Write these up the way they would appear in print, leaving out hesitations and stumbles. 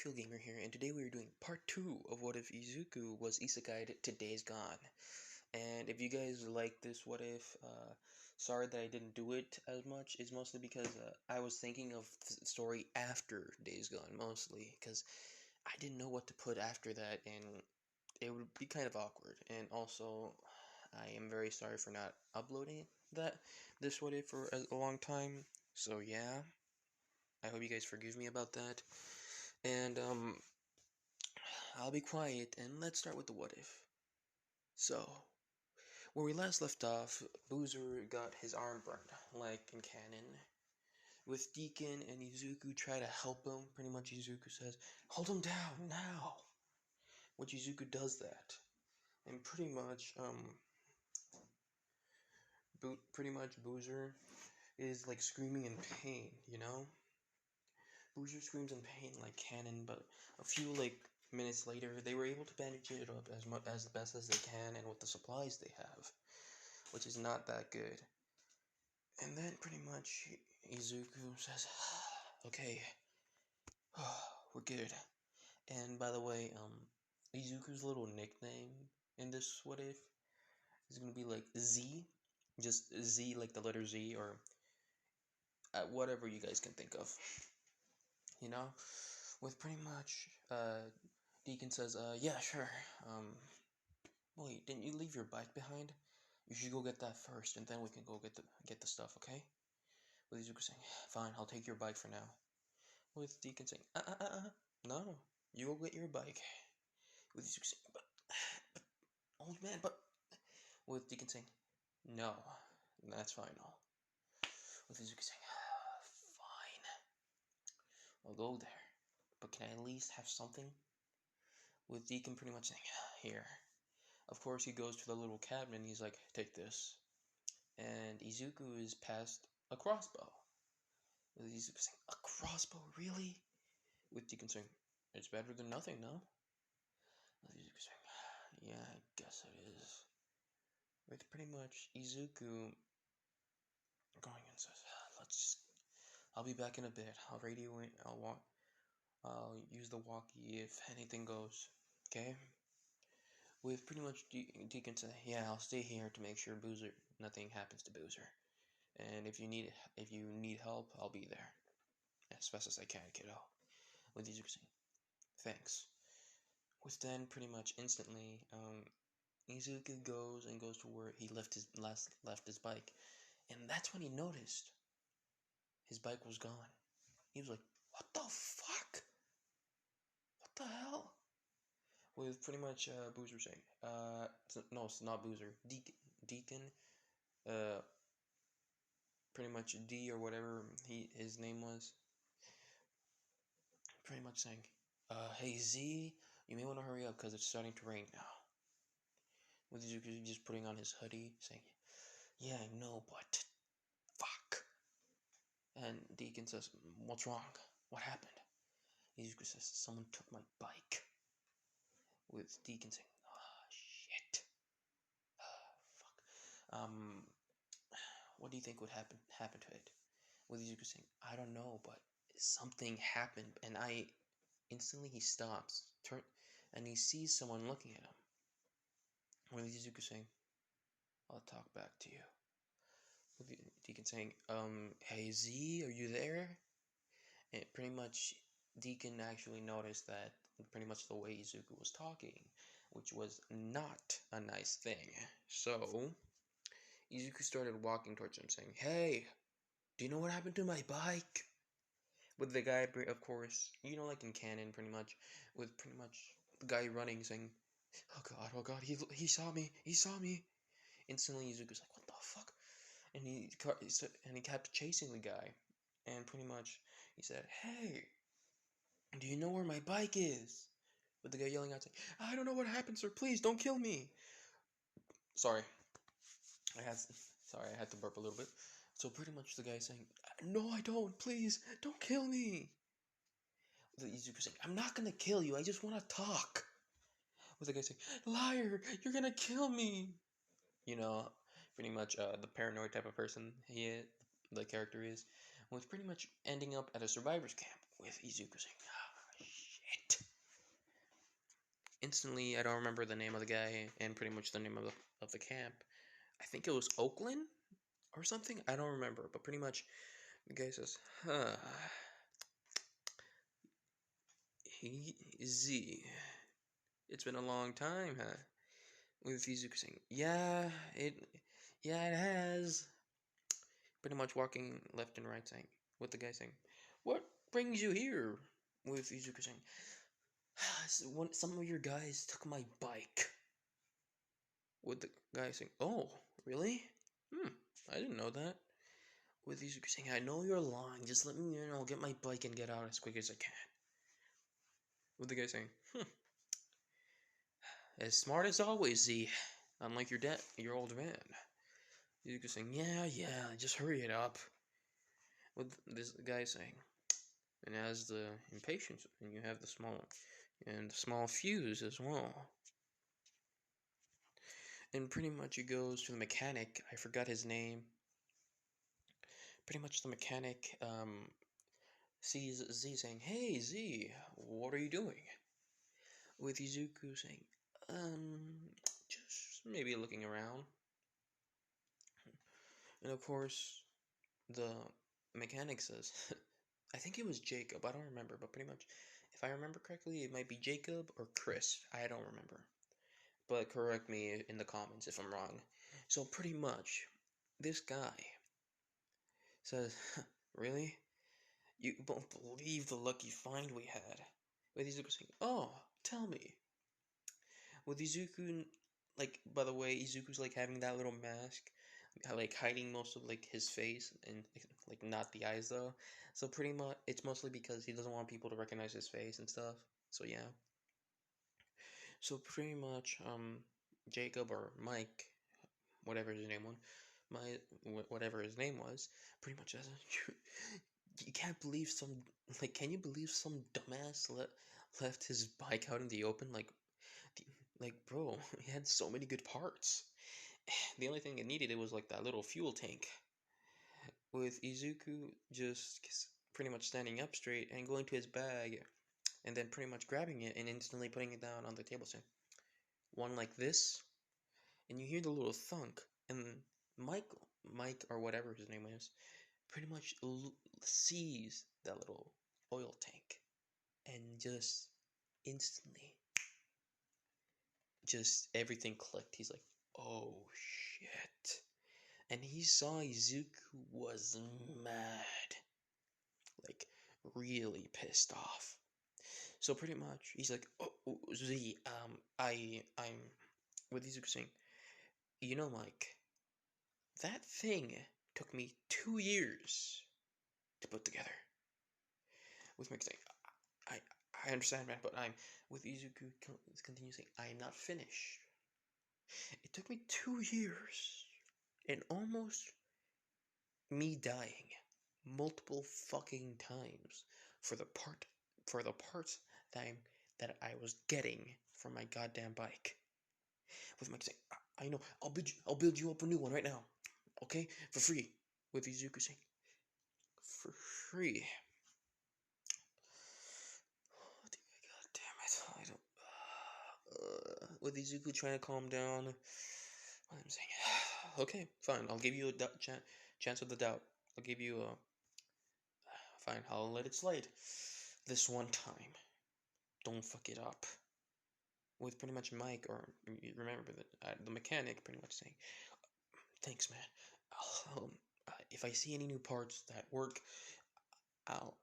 Official Gamer here, and today we are doing part 2 of What If Izuku was isekai'd to Days Gone. And if you guys like this What If, sorry that I didn't do it as much. It's mostly because I was thinking of the story after Days Gone, mostly, because I didn't know what to put after that, and it would be kind of awkward. And also, I am very sorry for not uploading this What If for a long time, so yeah. I hope you guys forgive me about that. And, I'll be quiet and let's start with the what if. So, where we last left off, Boozer got his arm burned, like in canon. With Deacon and Izuku try to help him, pretty much Izuku says, "Hold him down, now!" Which Izuku does that. And pretty much Boozer is like screaming in pain, you know? Boozer screams in pain like canon, but a few minutes later, they were able to bandage it up as best as they can and with the supplies they have, which is not that good. And then pretty much Izuku says, "Okay, we're good." And by the way, Izuku's little nickname in this what if is gonna be like Z, just Z like the letter Z or whatever you guys can think of, you know. With pretty much Deacon says, "Yeah, sure. Wait, didn't you leave your bike behind? You should go get that first, and then we can go get the stuff, okay?" With Izuku saying, "Fine, I'll take your bike for now." With Deacon saying, no, you go get your bike." With Izuku saying, but, old man, but..." With Deacon saying, "No, that's final." With Izuku saying, "Fine, I'll go there, but can I at least have something?" With Deacon pretty much saying, "Here." Of course, he goes to the little cabin and he's like, "Take this." And Izuku is passed a crossbow. With Izuku saying, "A crossbow, really?" With Deacon saying, "It's better than nothing, no?" With Izuku saying, "Yeah, I guess it is." With pretty much Izuku going and says, "I'll be back in a bit. I'll radio it. I'll use the walkie if anything goes. Okay?" With pretty much Deacon saying, "Yeah, I'll stay here to make sure nothing happens to Boozer. And if you need help, I'll be there as fast as I can, kiddo." With Izuku saying, "Thanks." With then pretty much instantly, Izuku goes to where he left his bike, and that's when he noticed his bike was gone. He was like, "What the fuck? What the hell?" With pretty much Boozer saying, no, it's not Boozer, Deacon, pretty much D or whatever his name was, pretty much saying, "Hey Z, you may want to hurry up because it's starting to rain now." With Izuku just putting on his hoodie, saying, "Yeah, I know, but fuck." And Deacon says, "What's wrong? What happened?" Izuku says, "Someone took my bike." With Deacon saying, "Oh, shit. Fuck. What do you think would happen to it?" With Izuku saying, "I don't know, but something happened." And instantly he stops, and he sees someone looking at him. With Izuku saying, "I'll talk back to you." With Deacon saying, "Hey Z, are you there?" And pretty much Deacon actually noticed that pretty much the way Izuku was talking, which was not a nice thing. So Izuku started walking towards him saying, "Hey, do you know what happened to my bike?" With the guy, of course, like in canon pretty much, with pretty much the guy running saying, oh god, he saw me, he saw me." Instantly Izuku's like, "What the fuck?" And he kept chasing the guy, and pretty much he said, "Hey, do you know where my bike is?" With the guy yelling out saying, "I don't know what happened, sir, please don't kill me." Sorry, I had to burp a little bit. So pretty much the guy saying, "No, I don't, please don't kill me." With the Izuku saying, "I'm not gonna kill you, I just want to talk." With the guy saying, "Liar, you're gonna kill me." Pretty much the paranoid type of person the character is, was pretty much ending up at a survivor's camp with Izuku saying, "Ah, shit." instantly, I don't remember the name of the guy and pretty much the name of the camp. I think it was Oakland or something. I don't remember, but pretty much the guy says, "Huh, Z, it's been a long time, huh?" With Izuku saying, yeah, it has." Pretty much walking left and right, saying, with the guy saying, "What brings you here?" With Izuku saying, Some of your guys took my bike." With the guy saying, "Oh, really? Hmm, I didn't know that." With Izuku saying, "I know you're lying. Just let me, get my bike and get out as quick as I can." With the guy saying, "As smart as always, Z. Unlike your old man." Izuku saying, yeah, just hurry it up." With this guy saying, "And as the impatience, and you have the small fuse as well." And pretty much he goes to the mechanic. I forgot his name. Pretty much the mechanic sees Z saying, "Hey Z, what are you doing?" With Izuku saying, just maybe looking around." And of course, the mechanic says, I think it was Jacob, I don't remember, but pretty much, if I remember correctly, it might be Jacob or Chris, I don't remember. But correct me in the comments if I'm wrong. So pretty much, this guy says, "Really? You won't believe the lucky find we had." With Izuku saying, "Oh, tell me." With Izuku, like, by the way, Izuku's like having that little mask, like hiding most of like his face and like not the eyes though. So pretty much, it's mostly because he doesn't want people to recognize his face and stuff. So yeah. So pretty much, Jacob or Mike, whatever his name was, whatever his name was, pretty much says, you can't believe can you believe some dumbass left his bike out in the open? Bro, he had so many good parts. The only thing it needed, it was like that little fuel tank. With Izuku just pretty much standing up straight and going to his bag and then pretty much grabbing it and instantly putting it down on the table saying, "One like this," and you hear the little thunk, and Mike or whatever his name is, pretty much sees that little oil tank and just instantly, just everything clicked. He's like, "Oh shit." And he saw Izuku was mad, like really pissed off. So pretty much, he's like, "Oh, Z, I'm," with Izuku saying, Mike, that thing took me 2 years to put together." With Mike saying, I, I understand, man, but I'm," with Izuku continues saying, "I am not finished. It took me 2 years and almost me dying multiple fucking times for the parts that I was getting from my goddamn bike." With Mike saying, I know, I'll build you up a new one right now, okay, for free." With Izuku saying, "For free?" Oh, God damn it! I don't. With Izuku trying to calm down, I'm saying, "Okay, fine. I'll give you a chance of the doubt. I'll give you a fine. I'll let it slide this one time. Don't fuck it up." With pretty much Mike, or you remember the mechanic, pretty much saying, "Thanks, man. If I see any new parts that work, I'll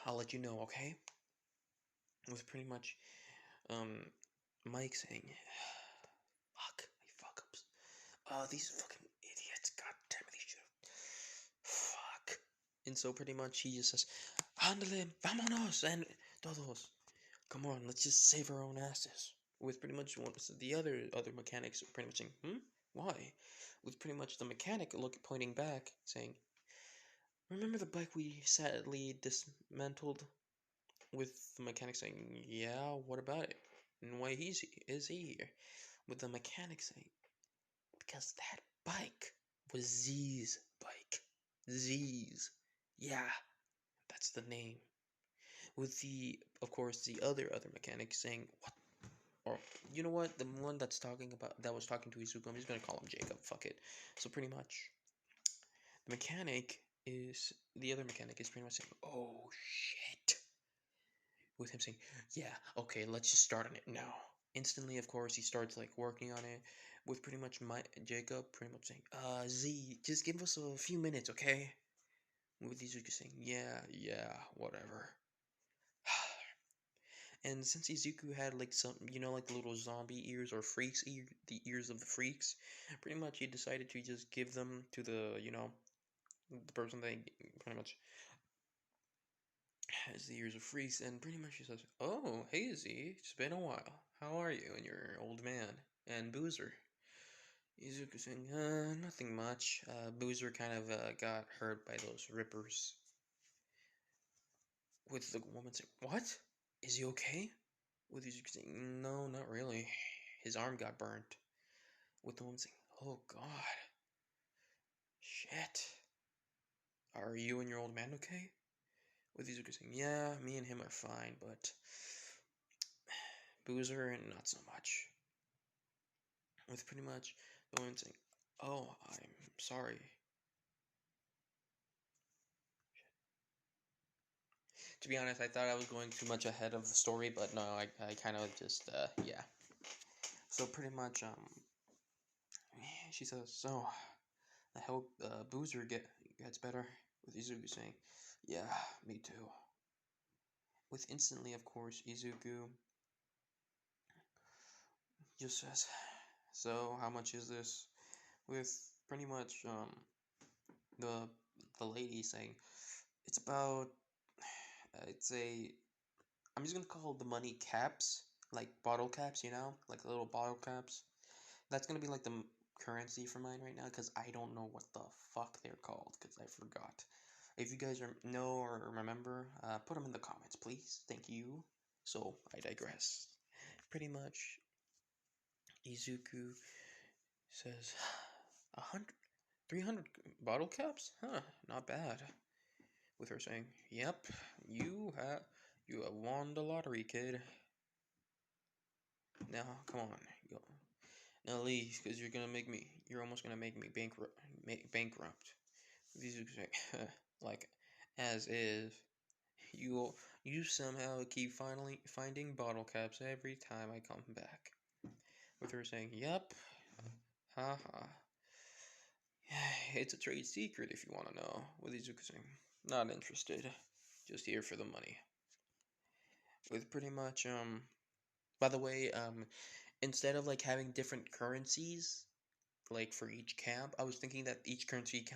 I'll let you know, okay?" With pretty much um Mike saying, fuck ups. These fucking idiots. God damn it, these should fuck. And so pretty much he just says, "Ándale, vámonos, and todos. Come on, let's just save our own asses." With pretty much the other mechanics pretty much saying, Why?" With pretty much the mechanic pointing back, saying, "Remember the bike we sadly dismantled?" With the mechanic saying, "Yeah, what about it? And why is he here?" With the mechanic saying, "Because that bike was Z's bike. Z's. Yeah, that's the name." With of course, the other mechanic saying, "What? or you know what, the one that was talking to Izuku, I'm just gonna call him Jacob. Fuck it. So pretty much, the other mechanic is pretty much saying, "Oh shit," with him saying, "Yeah, okay, let's just start on it now." Instantly, of course, he starts like working on it, with pretty much my Jacob pretty much saying, Z, just give us a few minutes, okay?" With Izuku saying, "Yeah, yeah, whatever." And since Izuku had like some, like the little zombie ears or freaks the ears of the freaks, pretty much he decided to just give them to the person that pretty much has the ears of freaks, and pretty much she says, "Oh, hey Z, it's been a while. How are you and your old man and Boozer?" Izuku saying, nothing much. Boozer kind of got hurt by those rippers. With the woman saying, "What? Is he okay?" With Izuku saying, "No, not really. His arm got burnt." With the woman saying, "Oh God, shit. Are you and your old man okay?" With Izuku saying, "Yeah, me and him are fine, but Boozer, not so much." With pretty much the woman saying, "Oh, I'm sorry." To be honest, I thought I was going too much ahead of the story, but no, I kind of just, yeah. So pretty much, she says, "So, I hope Boozer gets better." With Izuku saying, "Yeah, me too." With instantly, of course, Izuku just says, "So, how much is this?" With pretty much the the lady saying, "It's about, I'd say, I'm just gonna call the money caps, like bottle caps, like the little bottle caps. That's gonna be like the currency for mine right now, because I don't know what the fuck they're called, because I forgot. If you guys know or remember, put them in the comments, please. Thank you." So, I digress. Pretty much, Izuku says, 100, 300 bottle caps? Huh, not bad. With her saying, "Yep, you have won the lottery, kid. Now, come on, go. Now leave, because you're almost gonna make me bankrupt." These are like, as if you somehow keep finally finding bottle caps every time I come back. With her saying, "Yep, haha. It's a trade secret if you want to know." With Izuku saying, "Not interested, just here for the money." With pretty much, by the way, instead of like having different currencies, like for each camp, I was thinking that each currency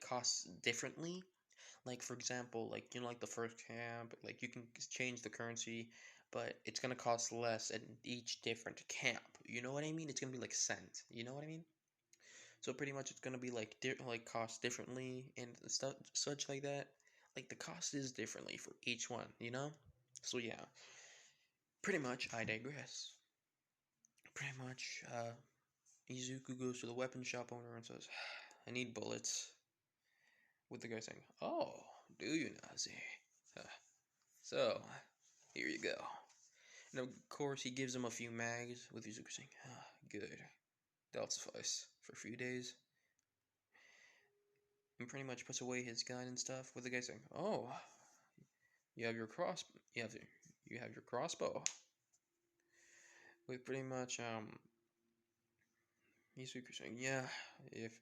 costs differently. Like for example, like like the first camp, like you can change the currency, but it's gonna cost less at each different camp. You know what I mean? It's gonna be like cent. You know what I mean? So pretty much it's gonna be like cost differently and stuff such like that. Like the cost is differently for each one. So yeah, pretty much I digress. Pretty much, Izuku goes to the weapon shop owner and says, "I need bullets." With the guy saying, "Oh, do you, Nazi? So, here you go." And of course, he gives him a few mags, with Izuku saying, "Good. That'll suffice for a few days." And pretty much puts away his gun and stuff, with the guy saying, "Oh, you have your you have your crossbow." With pretty much, Izuku saying, "Yeah, if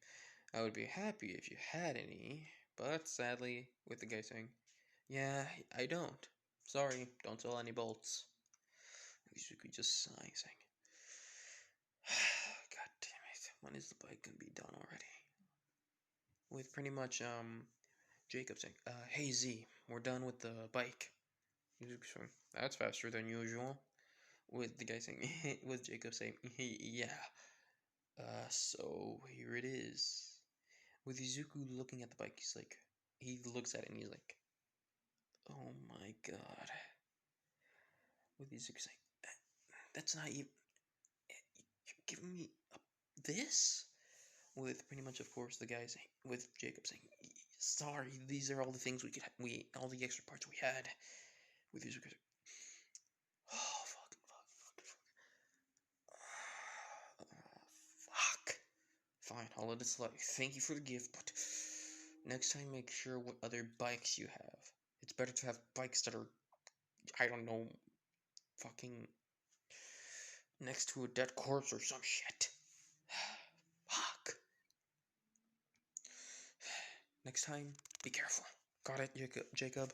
I would be happy if you had any, but sadly," with the guy saying, "Yeah, I don't. Sorry, don't sell any bolts." Izuku just sighing, saying, "God damn it, when is the bike gonna be done already?" With pretty much, Jacob saying, "Hey Z, we're done with the bike." Izuku saying, "That's faster than usual." With the guy saying, with Jacob saying, "Yeah, so here it is." With Izuku looking at the bike, he looks at it and he's like, "Oh my God." With Izuku saying, "That's not even, you're giving me this?" With pretty much, of course, the guy saying, with Jacob saying, "Sorry, these are all the things all the extra parts we had." With Izuku saying, "Oh, fuck. let it slide. Thank you for the gift, but next time make sure what other bikes you have. It's better to have bikes that are, I don't know, fucking next to a dead corpse or some shit. Fuck. Next time, be careful. Got it, Jacob?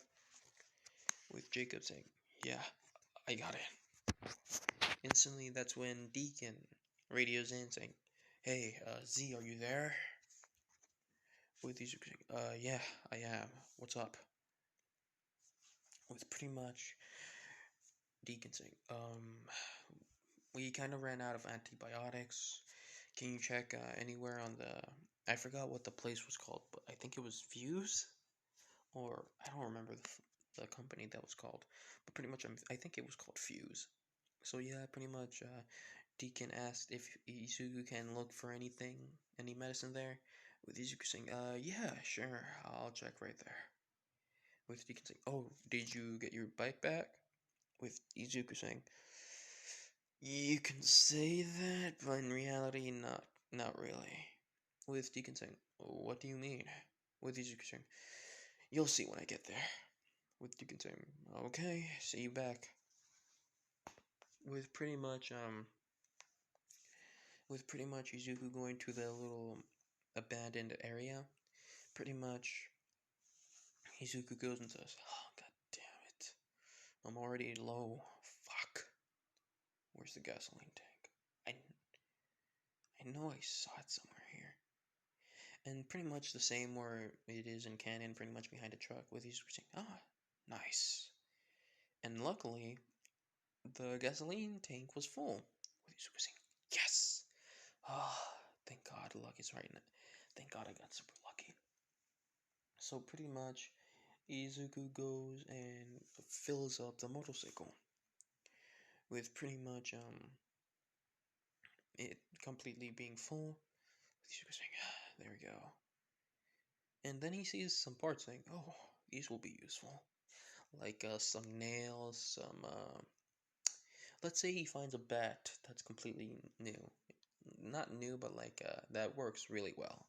With Jacob saying, yeah, I got it. Instantly, that's when Deacon radios in saying, hey, Z, are you there? With Izuku saying, yeah, I am. What's up? With pretty much Deacon saying, we kind of ran out of antibiotics. Can you check anywhere on the... I forgot what the place was called, but I think it was Fuse? Or, I don't remember the company that was called. But pretty much, I think it was called Fuse. So yeah, pretty much, Deacon asked if Izuku can look for anything, any medicine there. With Izuku saying, yeah, sure, I'll check right there. With Deacon saying, oh, did you get your bike back? With Izuku saying, you can say that, but in reality, not really. With Deacon saying, what do you mean? With Izuku saying, you'll see when I get there. With Deacon saying, okay, see you back. With pretty much Izuku going to the little abandoned area, pretty much Izuku goes and says, oh, god damn it. I'm already low. Fuck. Where's the gasoline tank? I know I saw it somewhere here. And pretty much the same where it is in canon, pretty much behind a truck with Izuku saying, ah, nice. And luckily, the gasoline tank was full. With Izuku saying, yes! Ah, thank God, luck is right. Thank God I got super lucky. So pretty much, Izuku goes and fills up the motorcycle with pretty much it completely being full. Izuku saying, ah, there we go. And then he sees some parts saying, oh, these will be useful. Like some nails, some let's say he finds a bat that's completely new. Not new, but like that works really well.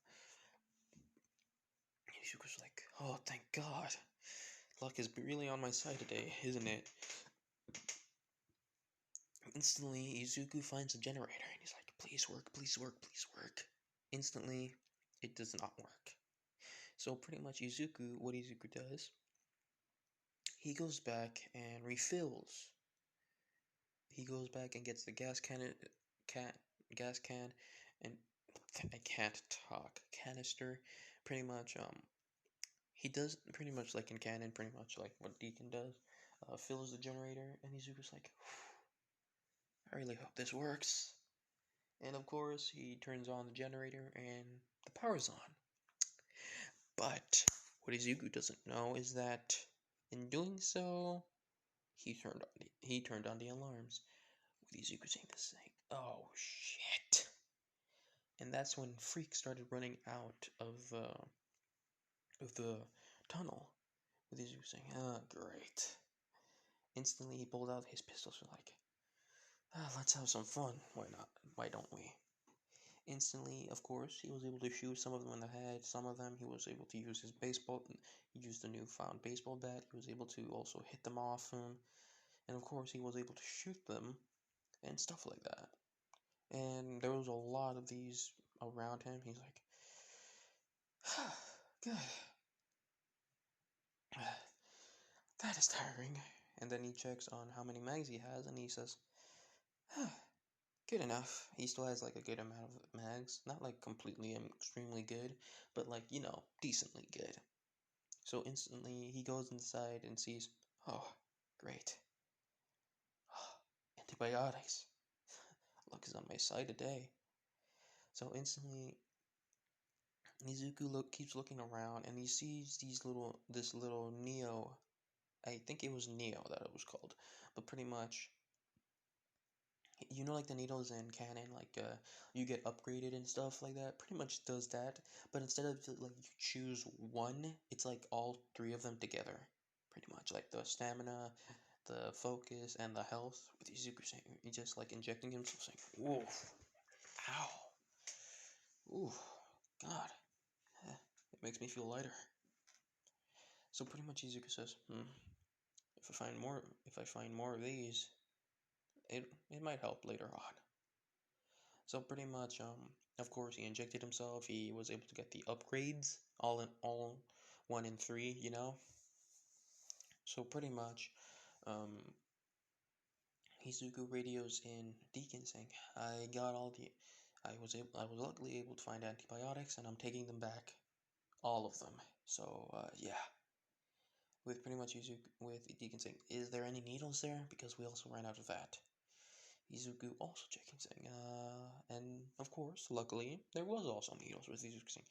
Izuku's like, oh, thank God. Luck is really on my side today, isn't it? Instantly, Izuku finds a generator and he's like, please work, please work, please work. Instantly, it does not work. So pretty much what Izuku does, he goes back and refills. He goes back and gets the gas can, and I can't talk, canister. Pretty much, he does pretty much like in canon, pretty much like what Deacon does, fills the generator, and Izuku's like, I really hope this works. And of course, he turns on the generator and the power's on. But what Izuku doesn't know is that in doing so, he turned on the alarms. With Izuku saying this thing, oh shit! And that's when Freak started running out of the tunnel. With Izuku saying, oh great! Instantly, he pulled out his pistols and like, let's have some fun. Why not? Why don't we? Instantly, of course, he was able to shoot some of them in the head. Some of them he was able to use his baseball. He used the newfound baseball bat. He was able to also hit them off him. And of course, he was able to shoot them and stuff like that. And there was a lot of these around him. He's like, good. That is tiring. And then he checks on how many mags he has, and he says, good enough. He still has like a good amount of mags. Not like completely extremely good, but like, decently good. So instantly he goes inside and sees, oh, great. Antibiotics. Luck is on my side today. So instantly Izuku keeps looking around and he sees this little Neo. I think it was Neo that it was called. But pretty much, like the needles in canon, like you get upgraded and stuff like that. Pretty much does that, but instead of like you choose one, it's like all three of them together. Pretty much like the stamina, the focus, and the health. With Izuku saying, just like injecting himself, saying, "Ooh, ow, ooh." God, it makes me feel lighter. So pretty much Izuku says, if I find more of these, it might help later on. So pretty much, of course, he injected himself. He was able to get the upgrades, all 1 and 3, you know. So pretty much, um, Izuku radios in Deacon saying, I was luckily able to find antibiotics, and I'm taking them back, all of them. So yeah, with pretty much Izuku, with Deacon saying, is there any needles there? Because we also ran out of that. Izuku also checking, saying, and of course, luckily, there was also needles with Izuku saying,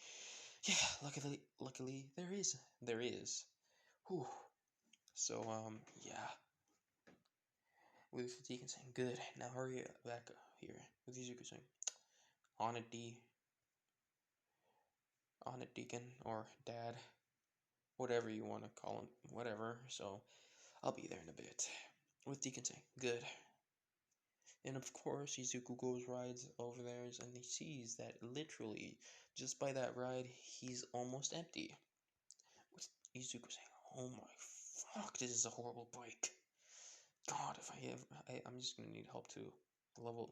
yeah, luckily, there is. Whew. So, yeah. With Deacon saying, good, now hurry back here. With Izuku saying, on it, on it, Deacon, or Dad, whatever you want to call him, whatever. So, I'll be there in a bit. With Deacon saying, good. And of course, Izuku goes rides over there and he sees that literally, just by that ride, he's almost empty. With Izuku saying, oh my fuck, this is a horrible bike. God, if I have, I'm just gonna need help to level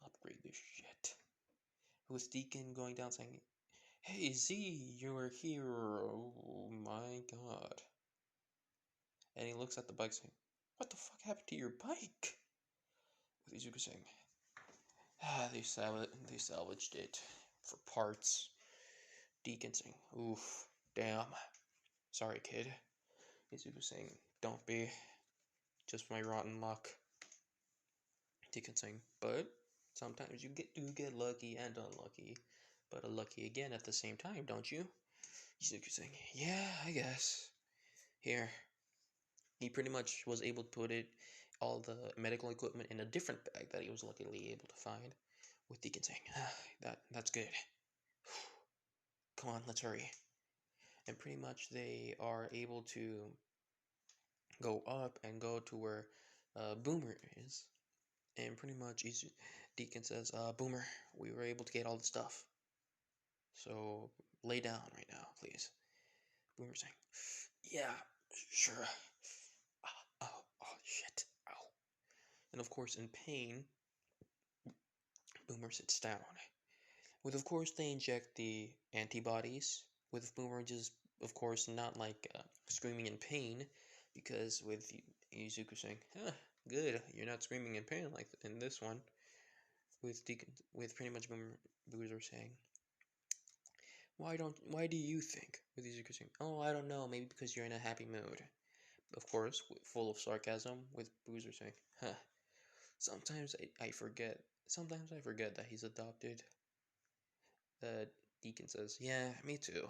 upgrade this shit. With Deacon going down saying, hey Z, you're here, oh my god. And he looks at the bike saying, what the fuck happened to your bike? With Izuku saying, they salvaged it for parts. Deacon saying, oof, damn. Sorry, kid. Izuku saying, don't be. Just my rotten luck. Deacon saying, but sometimes you do get lucky and unlucky. But lucky again at the same time, don't you? Izuku saying, yeah, I guess. Here. He pretty much was able to put all the medical equipment in a different bag that he was luckily able to find. With Deacon saying, that's good. Come on, let's hurry. And pretty much they are able to go up and go to where Boomer is. And pretty much Deacon says, Boomer, we were able to get all the stuff. So lay down right now, please. Boomer saying, yeah, sure. Oh, shit. Ow. And of course, in pain, Boomer sits down. With, of course, they inject the antibodies. With Boomer just, of course, not like screaming in pain. Because with Izuku saying, good, you're not screaming in pain like in this one. With pretty much Boozer saying, why do you think? With Izuku saying, oh, I don't know, maybe because you're in a happy mood. Of course, full of sarcasm, with Boozer saying, sometimes I forget that he's adopted. Deacon says, yeah, me too.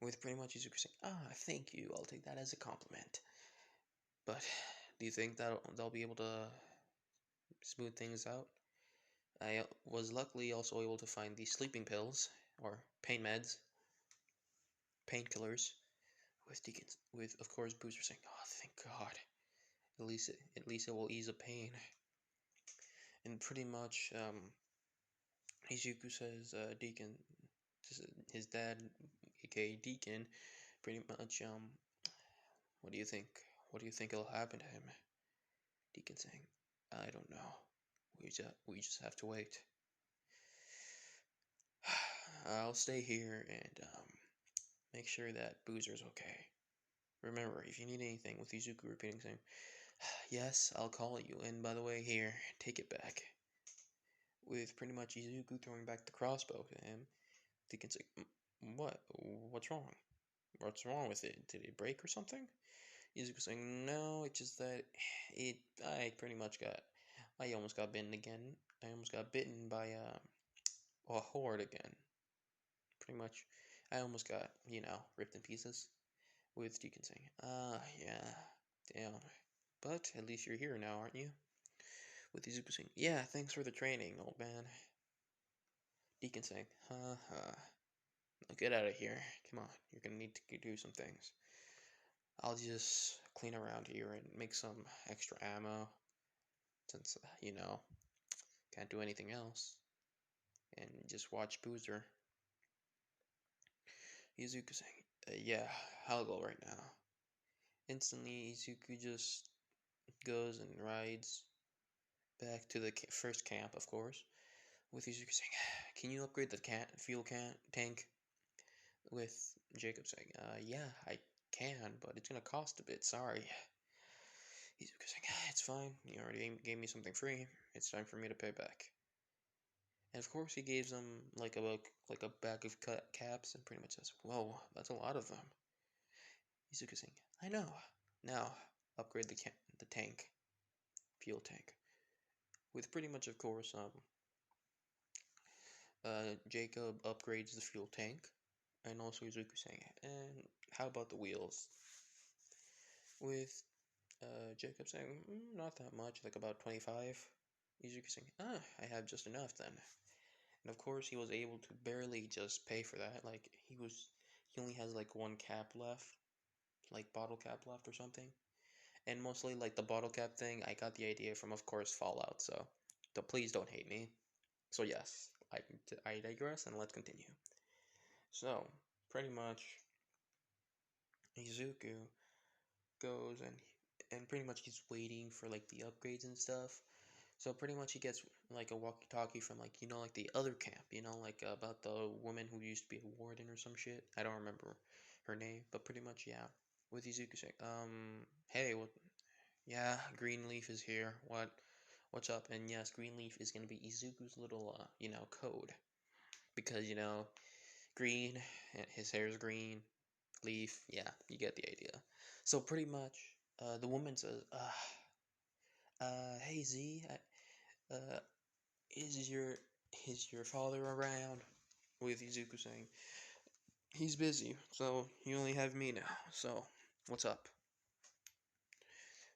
With pretty much Izuku saying, thank you, I'll take that as a compliment. But, do you think that they'll be able to smooth things out? I was luckily also able to find the sleeping pills, or pain meds, painkillers, with of course Booster saying, "Oh, thank God! At least it will ease the pain." And pretty much, Izuku says, Deacon, his dad, aka Deacon, pretty much, what do you think? What do you think will happen to him? Deacon saying, I don't know. We just have to wait. I'll stay here and make sure that Boozer's okay. Remember, if you need anything, with Izuku repeating saying, yes, I'll call you, and by the way, here, take it back. With pretty much Izuku throwing back the crossbow to him, Deacon's like, what? What's wrong? What's wrong with it? Did it break or something? Izuku's saying, no, it's just that I almost got bitten again. I almost got bitten by a horde again. Pretty much, I almost got, ripped in pieces. With Deacon saying, yeah, damn. But at least you're here now, aren't you? With Izuku saying, yeah, thanks for the training, old man. Deacon saying, now get out of here. Come on, you're gonna need to do some things. I'll just clean around here and make some extra ammo, since, can't do anything else. and just watch Boozer. Izuku saying, yeah, I'll go right now. Instantly, Izuku just goes and rides back to the first camp, of course, with Izuku saying, can you upgrade the fuel tank? With Jacob saying, yeah, I can, but it's gonna cost a bit, sorry. Izuku saying, it's fine, you already gave me something free, it's time for me to pay back. And of course he gives them like a bag of caps and pretty much says, whoa, that's a lot of them. Izuku saying, I know. Now, upgrade the tank, fuel tank. With pretty much, of course, Jacob upgrades the fuel tank, and also Izuku saying, and how about the wheels? With Jacob saying, not that much, like about 25. Izuku saying, I have just enough then. And of course, he was able to barely just pay for that. Like, he only has like one cap left, like bottle cap left or something. And mostly, like the bottle cap thing, I got the idea from, of course, Fallout. So, please don't hate me. So yes, I digress, and let's continue. So, pretty much, Izuku goes and pretty much he's waiting for like the upgrades and stuff. So pretty much he gets like a walkie-talkie from like like the other camp, like about the woman who used to be a warden or some shit. I don't remember her name, but pretty much yeah. With Izuku saying, hey, what? Yeah, Greenleaf is here. What's up? And yes, Greenleaf is gonna be Izuku's little code because green, his hair is green, leaf. Yeah, you get the idea. So pretty much, the woman says, hey Z, uh, is your father around? With Izuku saying, he's busy, so you only have me now, so what's up?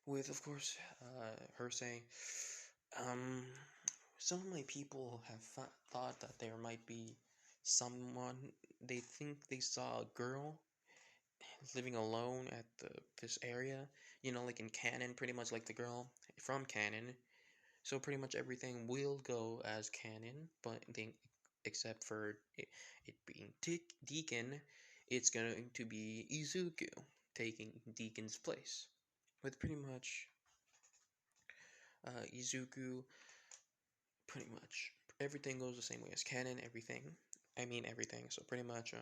With, of course, her saying, um, some of my people have thought that there might be someone, they think they saw a girl living alone at this area, like in canon, pretty much like the girl from canon. So pretty much everything will go as canon, but except for it being Deacon, it's going to be Izuku taking Deacon's place. With pretty much Izuku, pretty much everything goes the same way as canon. Everything. So pretty much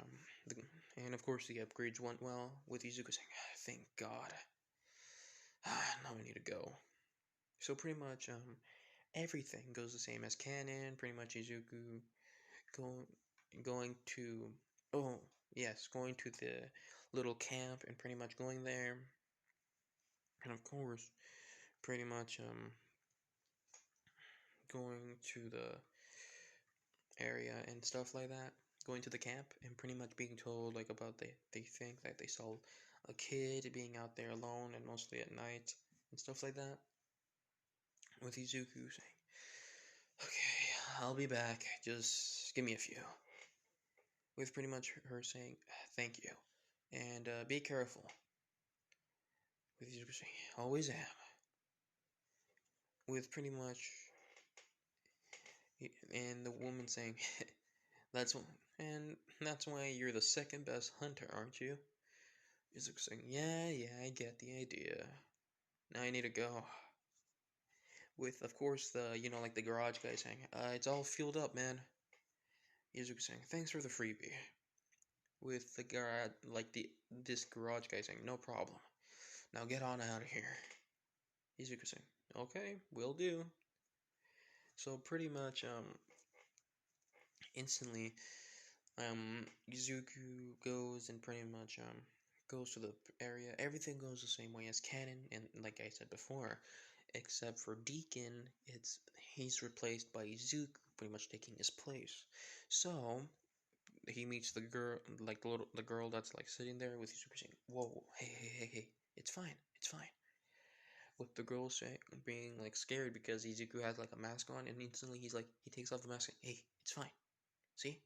and of course the upgrades went well. With Izuku saying, "Thank God." Now we need to go. So pretty much everything goes the same as canon. Pretty much Izuku going going to oh yes, going to the little camp and pretty much going there, and of course pretty much going to the area and stuff like that, going to the camp and pretty much being told like about they think that they saw a kid being out there alone and mostly at night and stuff like that. With Izuku saying, okay, I'll be back, just give me a few. With pretty much her saying, thank you, and be careful. With Izuku saying, always am. With pretty much, and the woman saying, that's and that's why you're the second best hunter, aren't you? Izuku saying, yeah, I get the idea. Now I need to go. With, of course, the, like the garage guy saying, it's all fueled up, man. Izuku saying, thanks for the freebie. With the garage, like this garage guy saying, no problem. Now get on out of here. Izuku saying, okay, will do. So pretty much, instantly, Izuku goes and pretty much, goes to the area. Everything goes the same way as canon, and like I said before, except for Deacon, he's replaced by Izuku, pretty much taking his place. So he meets the girl, like the girl that's like sitting there with Izuku saying, "Whoa, hey, it's fine, it's fine." With the girl saying, being like scared because Izuku has like a mask on, and instantly he takes off the mask and, "Hey, it's fine. See,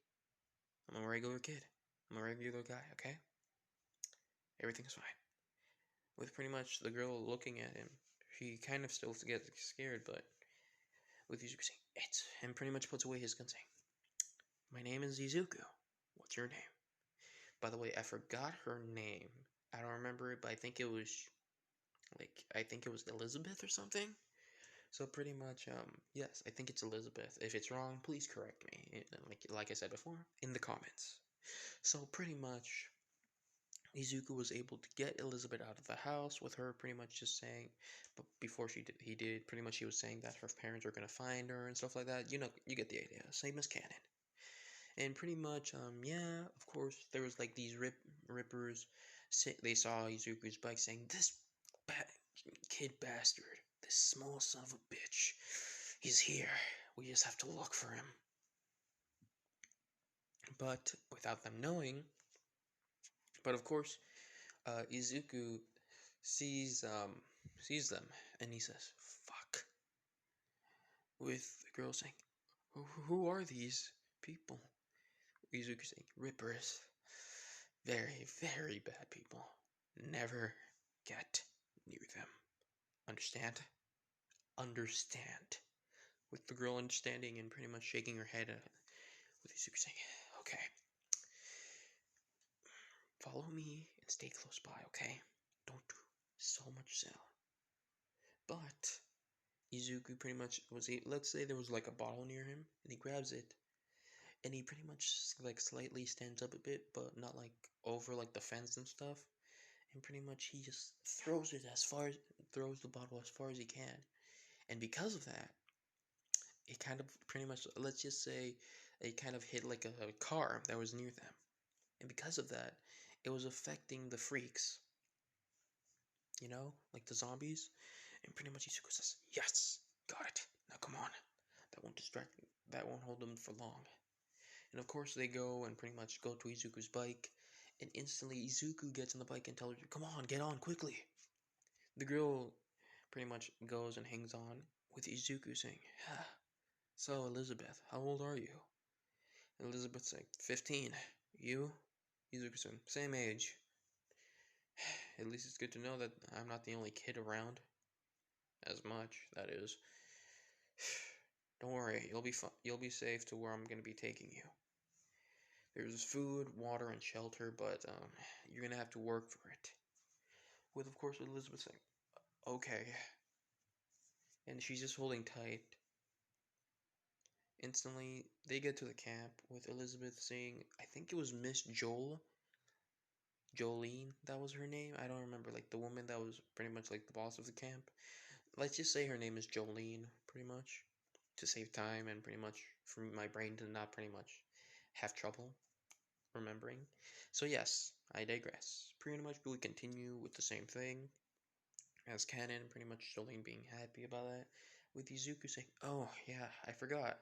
I'm a regular kid. I'm a regular guy. Okay, everything's fine." With pretty much the girl looking at him, she kind of still gets scared, but with Izuku saying, "It's," and pretty much puts away his gun saying, My name is Izuku. What's your name? By the way, I forgot her name. I don't remember it, but I think it was Elizabeth or something. So pretty much, yes, I think it's Elizabeth. If it's wrong, please correct me. Like I said before, in the comments. So pretty much, Izuku was able to get Elizabeth out of the house with her pretty much just saying, but before he did, pretty much he was saying that her parents are gonna find her and stuff like that. You know, you get the idea. Same as canon. And pretty much, yeah, of course, there was like these rippers. They saw Izuku's bike saying, "This ba kid bastard, this small son of a bitch, he's here. We just have to look for him." But without them knowing, but of course, Izuku sees sees them, and he says, "Fuck," with the girl saying, "Who are these people?" Izuku saying, "Rippers. Very, very bad people. Never get near them. Understand?" Understand. With the girl understanding and pretty much shaking her head with Izuku saying, "Okay, follow me and stay close by, okay? Don't do so much sound." But Izuku pretty much let's say there was like a bottle near him, and he grabs it, and he pretty much like slightly stands up a bit, but not like over like the fence and stuff. And pretty much he just throws the bottle as far as he can. And because of that, it kind of pretty much, let's just say, it kind of hit like a car that was near them. And because of that, it was affecting the freaks, like the zombies. And pretty much Izuku says, "Yes, got it. Now come on. That won't hold them for long." And of course they go and pretty much go to Izuku's bike. And instantly Izuku gets on the bike and tells her, "Come on, get on quickly." The girl pretty much goes and hangs on with Izuku saying, "So, Elizabeth, how old are you?" And Elizabeth's like, 15. You? Izuku saying, "Same age." At least it's good to know that I'm not the only kid around. As much, that is. Don't worry, you'll be safe to where I'm gonna be taking you. There's food, water, and shelter, but you're gonna have to work for it. With, of course, Elizabeth saying, "Okay." And she's just holding tight. Instantly, they get to the camp with Elizabeth saying, I think it was Miss Jolene, that was her name. I don't remember, like the woman that was pretty much like the boss of the camp. Let's just say her name is Jolene, pretty much, to save time and pretty much for my brain to not pretty much have trouble remembering. So yes, I digress. Pretty much we continue with the same thing as canon, pretty much Jolene being happy about that, with Izuku saying, "Oh yeah, I forgot.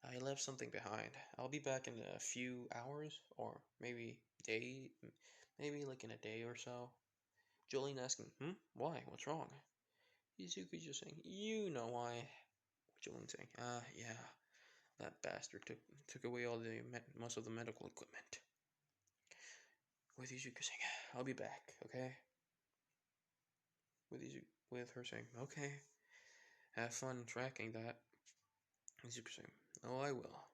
I left something behind. I'll be back in a few hours, or maybe like in a day or so." Jolene asking, Why? What's wrong?" Izuku just saying, "You know why." Jolene saying, Yeah, that bastard took away most of the medical equipment." With Izuku saying, "I'll be back, okay?" With her saying, "Okay, have fun tracking that." Izuku saying, "Oh, I will."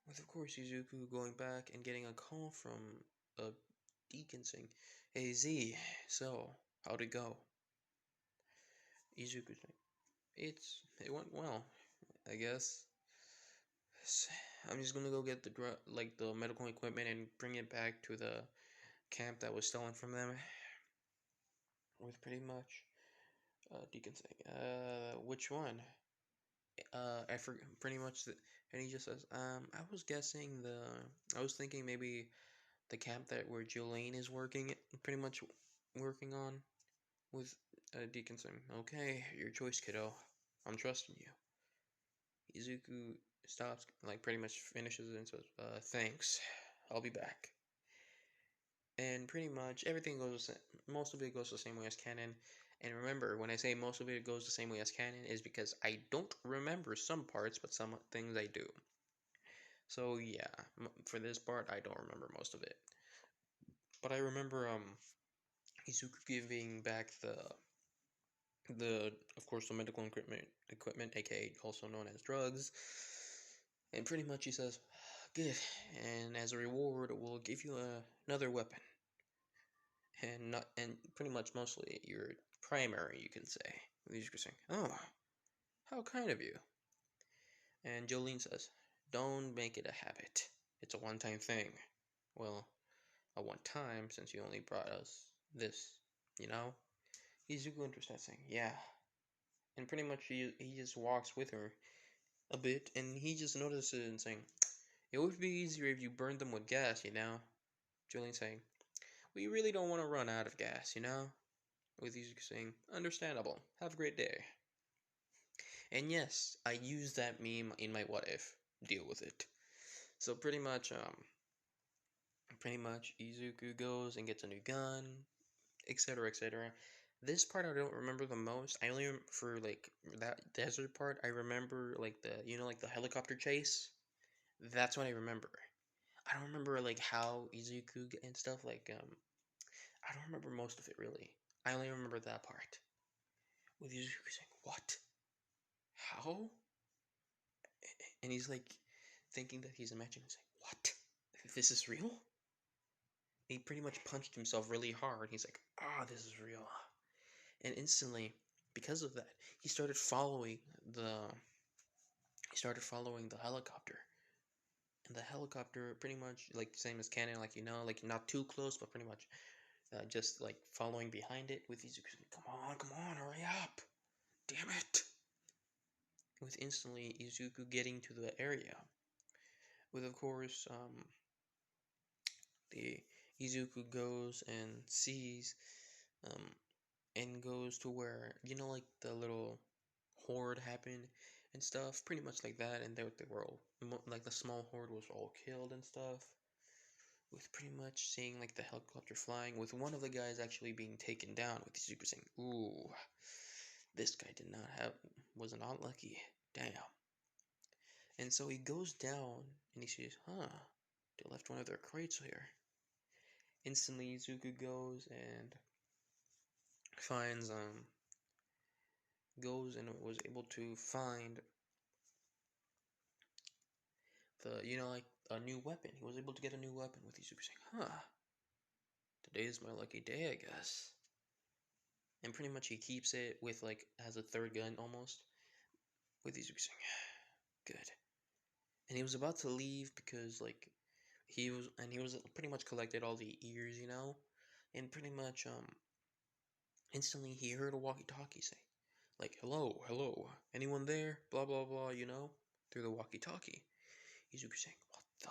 With, of course, Izuku going back and getting a call from a deacon saying, "Hey Z, so how'd it go?" Izuku saying, "It went well, I guess. I'm just gonna go get the medical equipment and bring it back to the camp that was stolen from them." With pretty much Deacon saying, which one?" I forget pretty much, and he just says, I was thinking maybe the camp that where Jolene is pretty much working on." With Deacon saying, "Okay, your choice, kiddo. I'm trusting you." Izuku stops, like pretty much finishes it and says, "Thanks. I'll be back." And pretty much most of it goes the same way as canon. And remember, when I say most of it goes the same way as canon, is because I don't remember some parts, but some things I do. So yeah, for this part, I don't remember most of it. But I remember Izuku giving back of course, the medical equipment, aka also known as drugs. And pretty much he says, good. And as a reward, we'll give you another weapon. And pretty much mostly your primary, you can say. He's saying, "Oh, how kind of you." And Jolene says, "Don't make it a habit. It's a one-time thing." Well, a one-time since you only brought us this, you know? Izuku understands saying, "Yeah." And pretty much he just walks with her a bit, and he just notices and saying, "It would be easier if you burned them with gas, you know?" Jolene saying, "We really don't want to run out of gas, you know?" With Izuku saying, "Understandable. Have a great day." And yes, I used that meme in my what if. Deal with it. So pretty much Izuku goes and gets a new gun, etc., etc. This part I don't remember the most. I only for like that desert part. I remember like like the helicopter chase. That's what I remember. I don't remember like how Izuku and stuff I don't remember most of it really. I only remember that part with Izuku saying what, how, and he's like thinking that he's imagining saying what, this is real. He pretty much punched himself really hard. He's like, this is real. And instantly, because of that, he started following the helicopter. And the helicopter pretty much like same as canon, like like not too close, but pretty much just like following behind it with Izuku saying, come on, hurry up, damn it. With instantly Izuku getting to the area. With of course the Izuku goes and sees um, and goes to where like the little horde happened and stuff, pretty much like that, and they were all like the small horde was all killed and stuff. With pretty much seeing like the helicopter flying, with one of the guys actually being taken down, with Izuku saying, "Ooh, this guy was not lucky, damn." And so he goes down and he sees, they left one of their crates here. Instantly, Izuku goes and finds goes and was able to find like a new weapon. He was able to get a new weapon with Izuku saying, today is my lucky day, I guess. And pretty much he keeps it with like as a third gun almost with Izuku saying, good. And he was about to leave because like he was pretty much collected all the ears, and pretty much instantly he heard a walkie-talkie say like, hello, anyone there, blah blah blah, through the walkie-talkie. Izuku saying, what the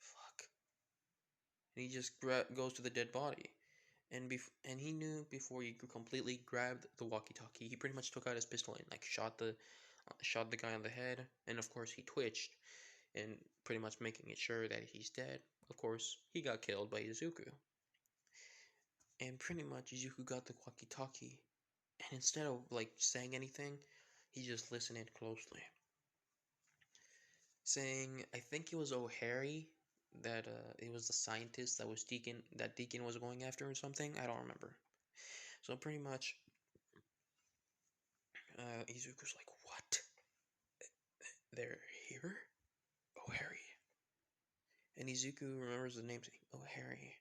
fuck? And he just goes to the dead body. And he knew before he completely grabbed the walkie-talkie, he pretty much took out his pistol and like shot the guy on the head. And of course he twitched, and pretty much making it sure that he's dead. Of course he got killed by Izuku. And pretty much Izuku got the walkie-talkie, and instead of like saying anything, he just listened closely, saying, I think it was O'Harry, that it was the scientist that Deacon was going after or something. I don't remember. So pretty much, Izuku's like, what? They're here? O'Harry. And Izuku remembers the name, saying, O'Harry.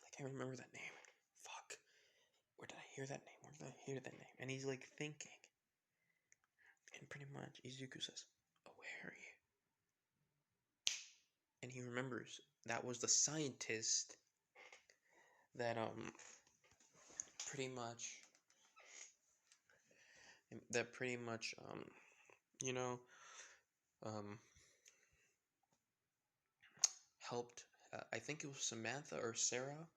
I can't remember that name. Fuck. Where did I hear that name? And he's like thinking. And pretty much Izuku says, O'Harry. And he remembers that was the scientist that pretty much you know um helped, I think it was Samantha or Sarah,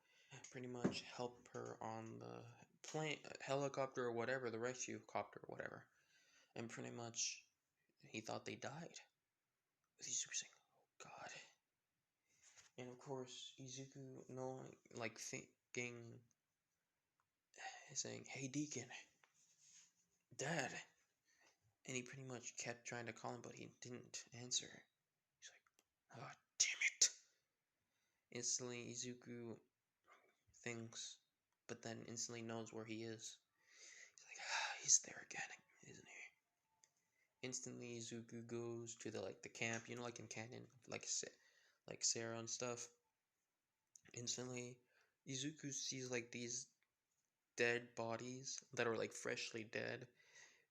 pretty much help her on the plane, helicopter or whatever, the rescue copter or whatever. And pretty much he thought they died. Izuku saying, oh god. And of course Izuku knowing, like thinking, saying, hey Deacon, Dad. And he pretty much kept trying to call him, but he didn't answer. He's like, oh damn it. Instantly Izuku thinks, but then instantly knows where he is. He's like, he's there again, isn't he? Instantly, Izuku goes to the camp, you know, like in canon, like Sarah and stuff. Instantly, Izuku sees like these dead bodies that are like freshly dead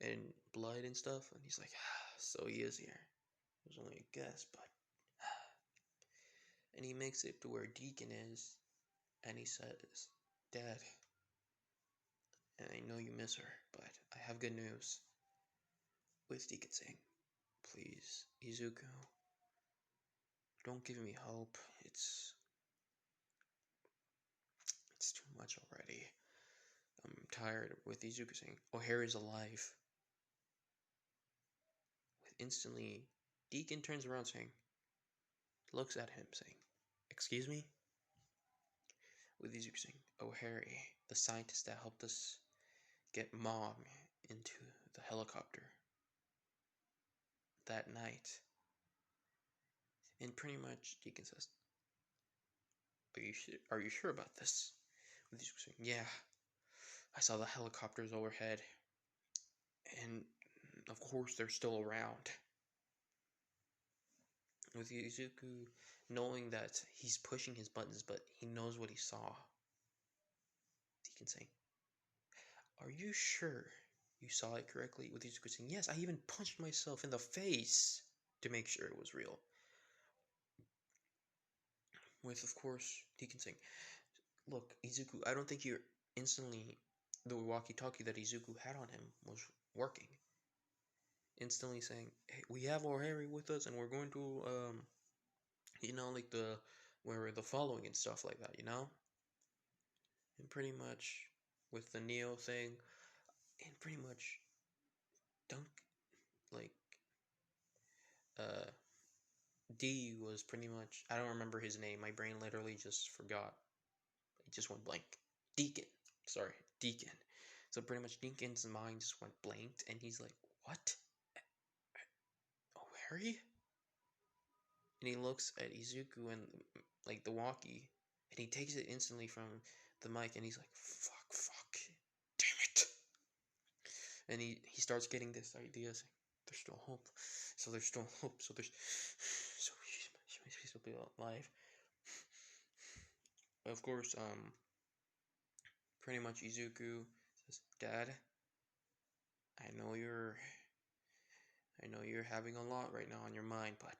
and blood and stuff, and he's like, so he is here. It was only a guess, but. And he makes it to where Deacon is, and he says, Dad, and I know you miss her, but I have good news. With Deacon saying, please, Izuku, don't give me hope. It's too much already. I'm tired. With Izuku saying, O'Hara's alive. With instantly, Deacon turns around saying, looks at him saying, excuse me? With Izuku saying, O'Hara, the scientist that helped us get Mom into the helicopter that night. And pretty much Deacon says, are you sure about this? With Izuku saying, yeah, I saw the helicopters overhead. And of course they're still around. With Izuku knowing that he's pushing his buttons, but he knows what he saw. Deacon saying, are you sure you saw it correctly? With Izuku saying, yes, I even punched myself in the face to make sure it was real. With, of course, Deacon saying, look, Izuku, I don't think you're instantly... The walkie-talkie that Izuku had on him was working. Instantly saying, hey, we have O'Hara with us, and we're going to, like where we're the following and stuff like that, you know? And pretty much with the Neo thing, and pretty much Dunk, like, uh, D was pretty much, I don't remember his name, my brain literally just forgot. It just went blank. Deacon. Sorry, Deacon. So pretty much Deacon's mind just went blanked, and he's like, what? Oh, Harry? And he looks at Izuku and, like, the walkie, and he takes it instantly from the mic, and he's like, fuck, damn it. And he starts getting this idea saying, there's still hope. So there's still hope. So she might still be alive. Of course, pretty much Izuku says, Dad, I know you're having a lot right now on your mind, but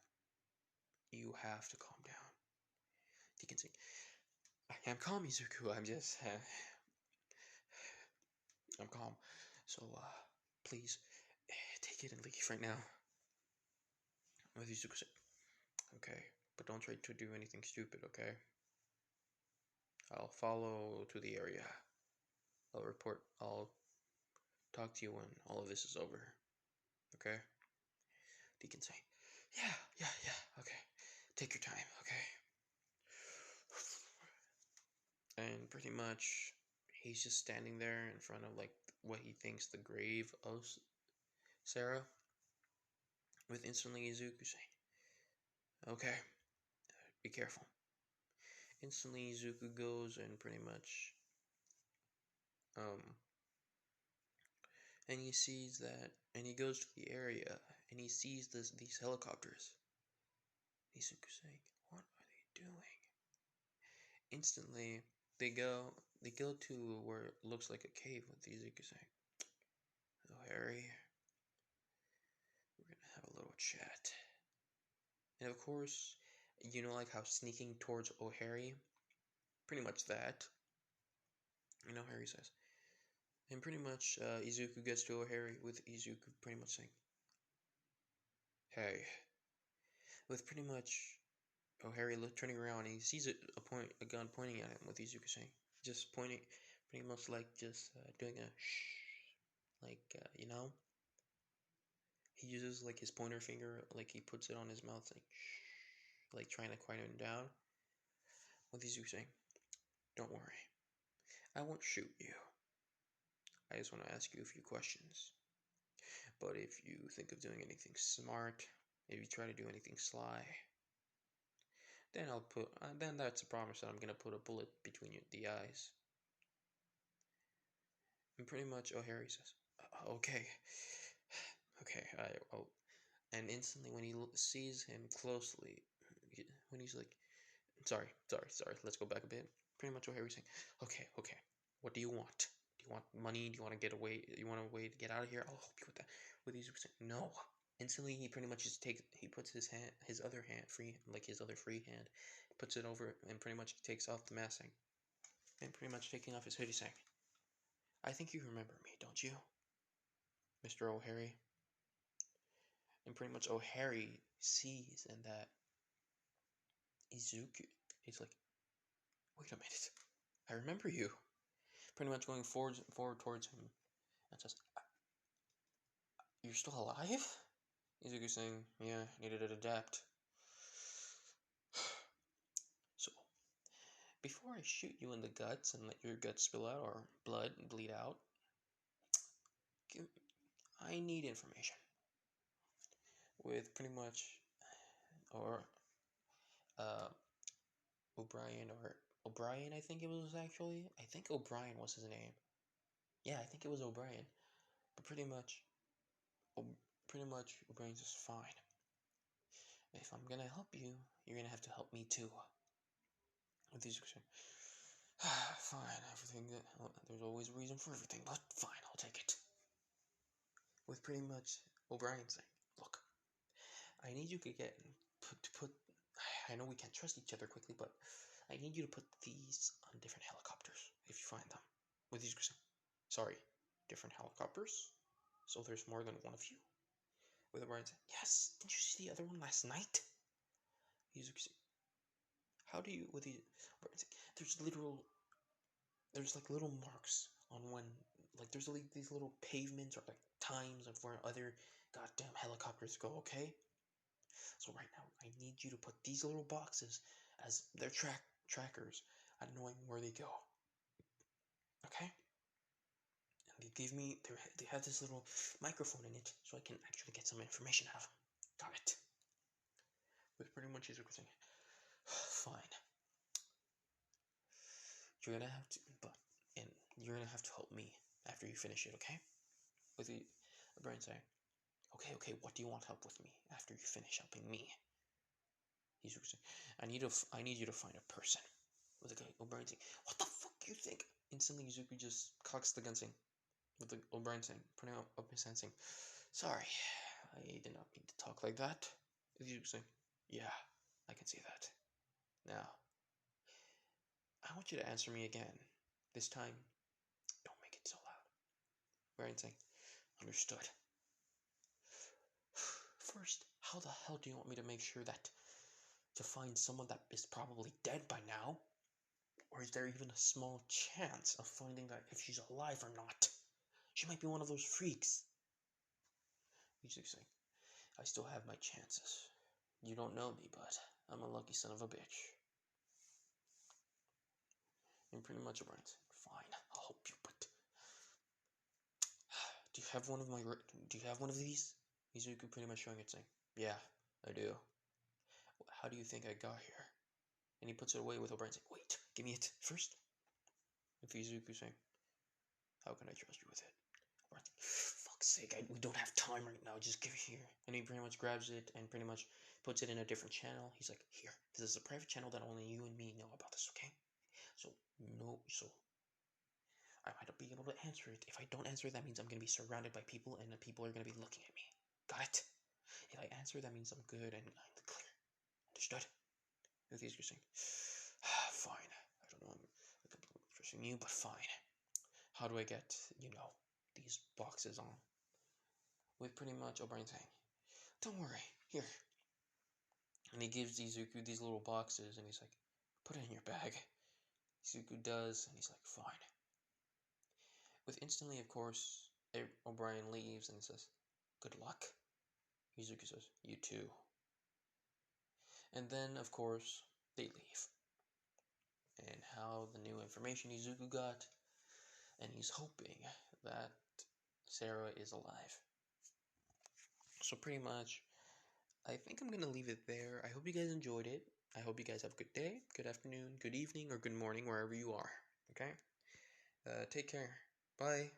you have to calm down. Deacon saying, I am calm, Izuku. I'm calm. So, please, take it and leave right now. With Izuku saying, okay, but don't try to do anything stupid, okay? I'll follow to the area. I'll talk to you when all of this is over. Okay? Deacon saying, yeah, okay. Take your time, okay? And pretty much, he's just standing there in front of, like, what he thinks the grave of Sarah. With instantly Izuku saying, okay, be careful. Instantly Izuku goes and pretty much, and he sees that, and he goes to the area, and he sees these helicopters. Izuku saying, what are they doing? Instantly, they go to where it looks like a cave with Izuku saying, oh, Harry, we're gonna have a little chat. And of course, you know, like how sneaking towards O'Hara, pretty much that. You know, Harry says. And pretty much, Izuku gets to O'Hara with Izuku pretty much saying, hey. With pretty much O'Hara turning around and he sees a gun pointing at him with Izuku saying, just pointing, pretty much like just doing a shh, like, you know? He uses like his pointer finger, like he puts it on his mouth, like shh, like trying to quiet him down. With Izuku saying, don't worry, I won't shoot you. I just want to ask you a few questions. But if you think of doing anything smart, if you try to do anything sly, then that's a promise that I'm gonna put a bullet between the eyes. And pretty much O'Hara says, okay, okay. And instantly when he sees him closely, when he's like, sorry. Let's go back a bit. Pretty much what Harry's saying. Okay. What do you want? Do you want money? Do you want to get away? You want a way to get out of here? I'll help you with that. With these, no. Instantly, he pretty much just takes. He puts his other hand, his other free hand, puts it over, and pretty much takes off the mask, and pretty much taking off his hoodie, saying, "I think you remember me, don't you, Mr. O'Harry?" And pretty much O'Harry sees and that Izuku. He's like, "Wait a minute, I remember you." Pretty much going forward towards him, and says, "You're still alive?" Izuku saying, "Yeah, needed to adapt." So, before I shoot you in the guts and let your guts spill out or blood bleed out, I need information. With pretty much, or uh, O'Brien, I think it was actually. I think O'Brien was his name. Yeah, I think it was O'Brien. But pretty much, O'Brien's just fine. If I'm gonna help you, you're gonna have to help me too. With these, fine, everything. There's always a reason for everything, but fine, I'll take it. With pretty much O'Brien saying, "Look, I need you to put. I know we can't trust each other quickly, but I need you to put these on different helicopters if you find them." With these, sorry, different helicopters. So there's more than one of you. With O'Brien saying, "Yes, didn't you see the other one last night?" He's how do you with the there's like little marks on when there's like these little pavements or like times of where other goddamn helicopters go, okay? So right now I need you to put these little boxes as their trackers at knowing where they go. Okay? And they have this little microphone in it so I can actually get some information out of them. Got it. With pretty much his saying, fine. You're gonna have to you're gonna have to help me after you finish it, okay? With the Brian saying, okay, what do you want help with me after you finish helping me? He's saying, I need you to find a person. With the guy O'Brien saying, "What the fuck you think?" Instantly Izuku just cocks the gun saying, with the O'Brien saying, putting up his hand saying, "Sorry, I did not mean to talk like that." Izuku saying, "Yeah, I can see that. Now, I want you to answer me again. This time, don't make it so loud." O'Brien saying, "Understood. First, how the hell do you want me to make sure that to find someone that is probably dead by now? Or is there even a small chance of finding out if she's alive or not? She might be one of those freaks." He's saying, "I still have my chances. You don't know me, but I'm a lucky son of a bitch." And pretty much O'Brien said, "Fine, I'll help you, but do you have one of these?" Izuku pretty much showing it, saying, "Yeah, I do." "How do you think I got here?" And he puts it away with O'Brien saying, "Wait, give me it first." With Izuku saying, "How can I trust you with it?" O'Brien saying, "Fuck's sake, we don't have time right now. Just give it here." And he pretty much grabs it and pretty much puts it in a different channel. He's like, "Here, this is a private channel that only you and me know about this, okay? So I might not be able to answer it. If I don't answer, that means I'm gonna be surrounded by people, and the people are gonna be looking at me. Got it? If I answer, that means I'm good and I'm clear. Understood?" And he's saying, "Fine. I don't know. I'm completely trusting you, but fine. How do I get, these boxes on?" With pretty much O'Brien saying, "Don't worry. Here." And he gives Izuku these little boxes, and he's like, "Put it in your bag." Izuku does, and he's like, "Fine." With instantly, of course, O'Brien leaves and says, "Good luck." Izuku says, "You too." And then, of course, they leave. And how the new information Izuku got, and he's hoping that Sarah is alive. So pretty much, I think I'm gonna leave it there. I hope you guys enjoyed it. I hope you guys have a good day, good afternoon, good evening, or good morning, wherever you are. Okay? Take care. Bye.